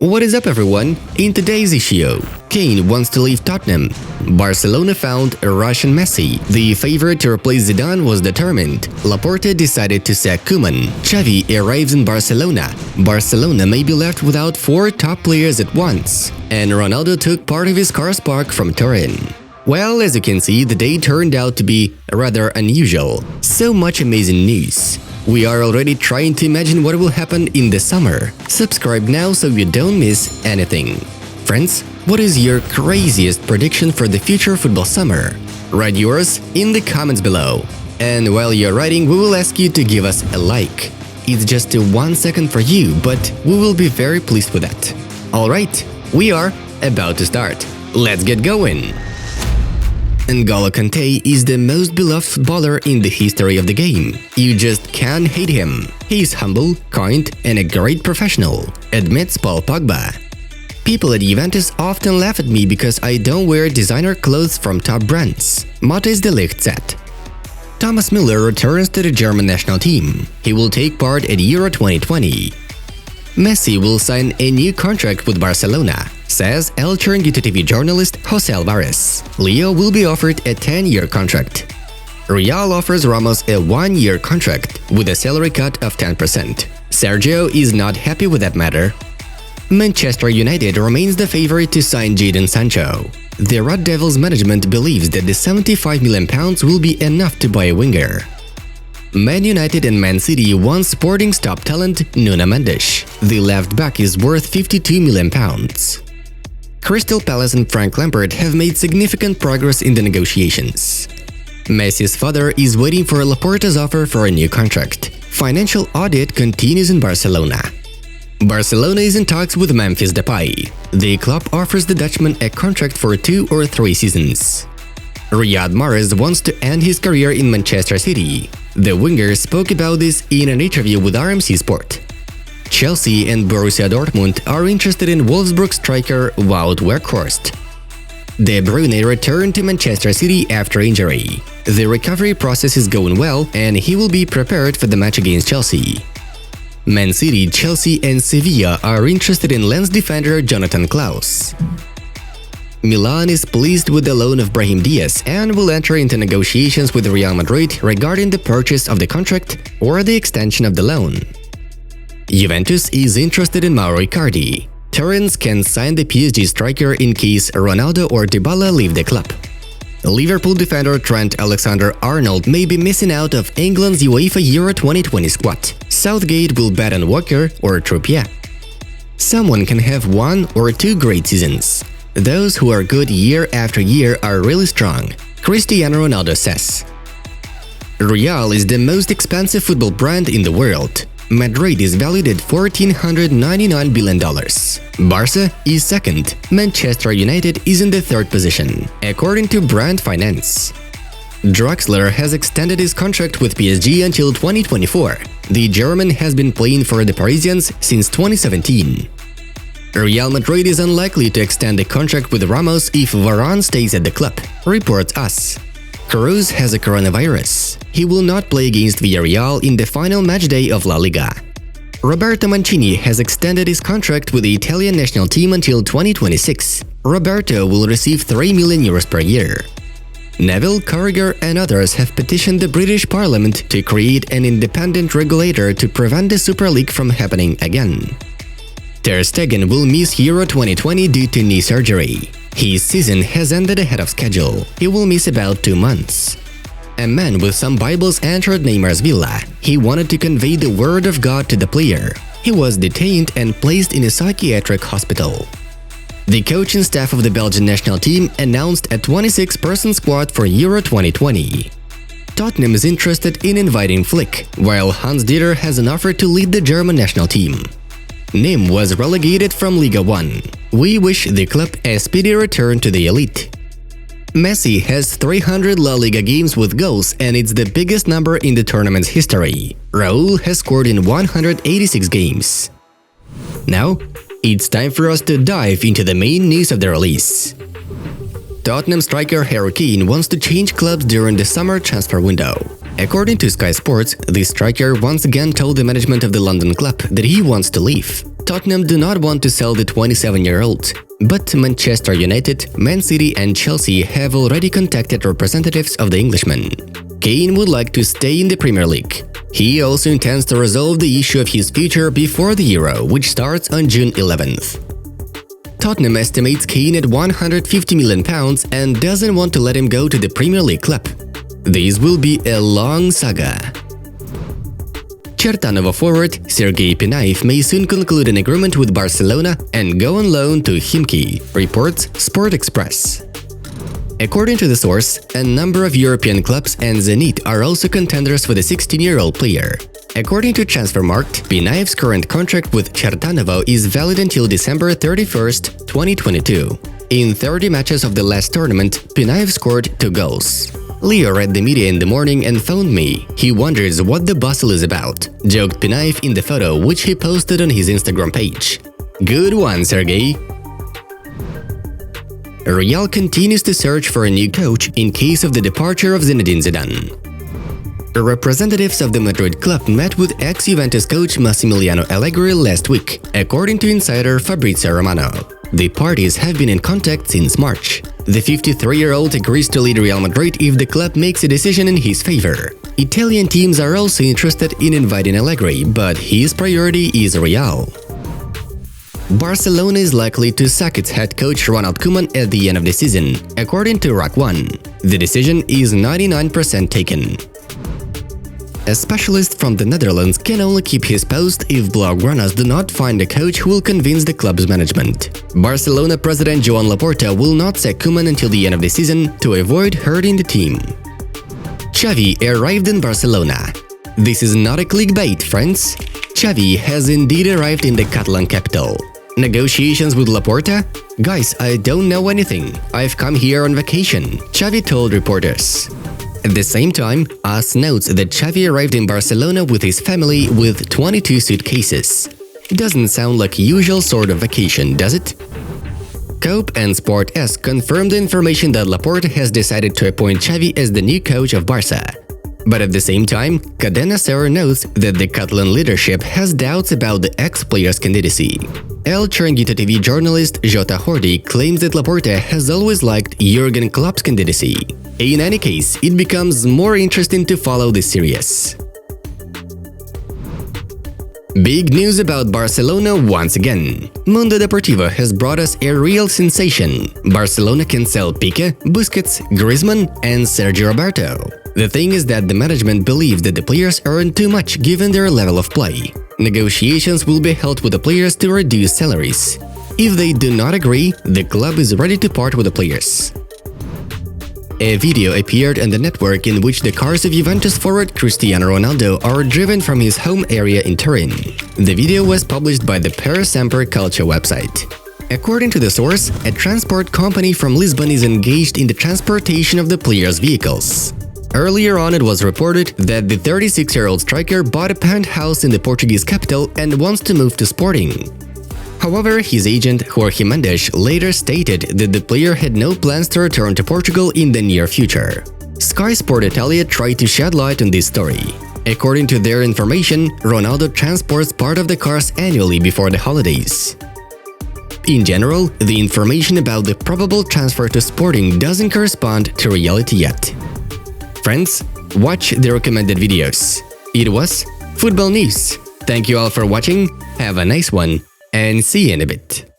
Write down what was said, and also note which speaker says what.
Speaker 1: What is up, everyone? In today's issue, Kane wants to leave Tottenham. Barcelona found a Russian Messi. The favorite to replace Zidane was determined. Laporta decided to sack Koeman. Xavi arrives in Barcelona. Barcelona may be left without 4 top players at once. And Ronaldo took part of his car spark from Turin. Well, as you can see, the day turned out to be rather unusual. So much amazing news. We are already trying to imagine what will happen in the summer. Subscribe now so you don't miss anything. Friends, what is your craziest prediction for the future football summer? Write yours in the comments below. And while you're writing, we will ask you to give us a like. It's just 1 second for you, but we will be very pleased with that. Alright, we are about to start. Let's get going! N'Golo Kanté is the most beloved footballer in the history of the game. You just can't hate him. He is humble, kind, and a great professional, admits Paul Pogba. People at Juventus often laugh at me because I don't wear designer clothes from top brands, Matthijs de Ligt said. Thomas Müller returns to the German national team. He will take part at Euro 2020. Messi will sign a new contract with Barcelona, says El Chiringuito TV journalist Jose Alvarez. Leo will be offered a 10-year contract. Real offers Ramos a 1-year contract with a salary cut of 10%. Sergio is not happy with that matter. Manchester United remains the favorite to sign Jadon Sancho. The Red Devils management believes that the £75 million will be enough to buy a winger. Man United and Man City want Sporting's top talent Nuno Mendes. The left back is worth £52 million. Crystal Palace and Frank Lampard have made significant progress in the negotiations. Messi's father is waiting for Laporta's offer for a new contract. Financial audit continues in Barcelona. Barcelona is in talks with Memphis Depay. The club offers the Dutchman a contract for 2 or 3 seasons. Riyad Mahrez wants to end his career in Manchester City. The winger spoke about this in an interview with RMC Sport. Chelsea and Borussia Dortmund are interested in Wolfsburg striker Wout Weghorst. De Bruyne returned to Manchester City after injury. The recovery process is going well and he will be prepared for the match against Chelsea. Man City, Chelsea and Sevilla are interested in Lens defender Jonathan Klaus. Milan is pleased with the loan of Brahim Diaz and will enter into negotiations with Real Madrid regarding the purchase of the contract or the extension of the loan. Juventus is interested in Mauro Icardi. Turin can sign the PSG striker in case Ronaldo or Dybala leave the club. Liverpool defender Trent Alexander-Arnold may be missing out of England's UEFA Euro 2020 squad. Southgate will bet on Walker or Trippier. Someone can have 1 or 2 great seasons. Those who are good year after year are really strong, Cristiano Ronaldo says. Real is the most expensive football brand in the world. Madrid is valued at $1,499 billion. Barca is second. Manchester United is in the 3rd position, according to Brand Finance. Draxler has extended his contract with PSG until 2024. The German has been playing for the Parisians since 2017. Real Madrid is unlikely to extend the contract with Ramos if Varane stays at the club, reports AS. Kroos has a coronavirus. He will not play against Villarreal in the final matchday of La Liga. Roberto Mancini has extended his contract with the Italian national team until 2026. Roberto will receive €3 million per year. Neville, Carragher and others have petitioned the British Parliament to create an independent regulator to prevent the Super League from happening again. Ter Stegen will miss Euro 2020 due to knee surgery. His season has ended ahead of schedule. He will miss about 2 months. A man with some Bibles entered Neymar's villa. He wanted to convey the word of God to the player. He was detained and placed in a psychiatric hospital. The coaching staff of the Belgian national team announced a 26-person squad for Euro 2020. Tottenham is interested in inviting Flick, while Hans Dieter has an offer to lead the German national team. Nîmes was relegated from Liga 1. We wish the club a speedy return to the elite. Messi has 300 La Liga games with goals and it's the biggest number in the tournament's history. Raúl has scored in 186 games. Now, it's time for us to dive into the main news of the release. Tottenham striker Harry Kane wants to change clubs during the summer transfer window. According to Sky Sports, the striker once again told the management of the London club that he wants to leave. Tottenham do not want to sell the 27-year-old, but Manchester United, Man City and Chelsea have already contacted representatives of the Englishman. Kane would like to stay in the Premier League. He also intends to resolve the issue of his future before the Euro, which starts on June 11th. Tottenham estimates Kane at £150 million and doesn't want to let him go to the Premier League club. This will be a long saga. Chertanovo forward Sergei Pinaev may soon conclude an agreement with Barcelona and go on loan to Khimki, reports Sport Express. According to the source, a number of European clubs and Zenit are also contenders for the 16-year-old player. According to Transfermarkt, Pinaev's current contract with Chertanovo is valid until December 31, 2022. In 30 matches of the last tournament, Pinaev scored 2 goals. Leo read the media in the morning and phoned me. He wonders what the bustle is about, joked Pinaev in the photo which he posted on his Instagram page. Good one, Sergei! Real continues to search for a new coach in case of the departure of Zinedine Zidane. Representatives of the Madrid club met with ex-Juventus coach Massimiliano Allegri last week, according to insider Fabrizio Romano. The parties have been in contact since March. The 53-year-old agrees to lead Real Madrid if the club makes a decision in his favor. Italian teams are also interested in inviting Allegri, but his priority is Real. Barcelona is likely to sack its head coach Ronald Koeman at the end of the season, according to RAC1. The decision is 99% taken. A specialist from the Netherlands can only keep his post if Blaugranas do not find a coach who will convince the club's management. Barcelona president Joan Laporta will not sack Koeman until the end of the season to avoid hurting the team. Xavi arrived in Barcelona. This is not a clickbait, friends. Xavi has indeed arrived in the Catalan capital. Negotiations with Laporta? Guys, I don't know anything. I've come here on vacation, Xavi told reporters. At the same time, AS notes that Xavi arrived in Barcelona with his family with 22 suitcases. Doesn't sound like a usual sort of vacation, does it? Cope and Sport S confirmed the information that Laporta has decided to appoint Xavi as the new coach of Barca. But at the same time, Cadena Ser notes that the Catalan leadership has doubts about the ex-player's candidacy. El Chiringuito TV journalist Jota Hordy claims that Laporta has always liked Jurgen Klopp's candidacy. In any case, it becomes more interesting to follow this series. Big news about Barcelona once again. Mundo Deportivo has brought us a real sensation. Barcelona can sell Piqué, Busquets, Griezmann and Sergio Roberto. The thing is that the management believes that the players earn too much given their level of play. Negotiations will be held with the players to reduce salaries. If they do not agree, the club is ready to part with the players. A video appeared on the network in which the cars of Juventus forward Cristiano Ronaldo are driven from his home area in Turin. The video was published by the Semper Calcio website. According to the source, a transport company from Lisbon is engaged in the transportation of the players' vehicles. Earlier on, it was reported that the 36-year-old striker bought a penthouse in the Portuguese capital and wants to move to Sporting. However, his agent Jorge Mendes later stated that the player had no plans to return to Portugal in the near future. Sky Sport Italia tried to shed light on this story. According to their information, Ronaldo transports part of the cars annually before the holidays. In general, the information about the probable transfer to Sporting doesn't correspond to reality yet. Friends, watch the recommended videos. It was Football News. Thank you all for watching, have a nice one, and see you in a bit.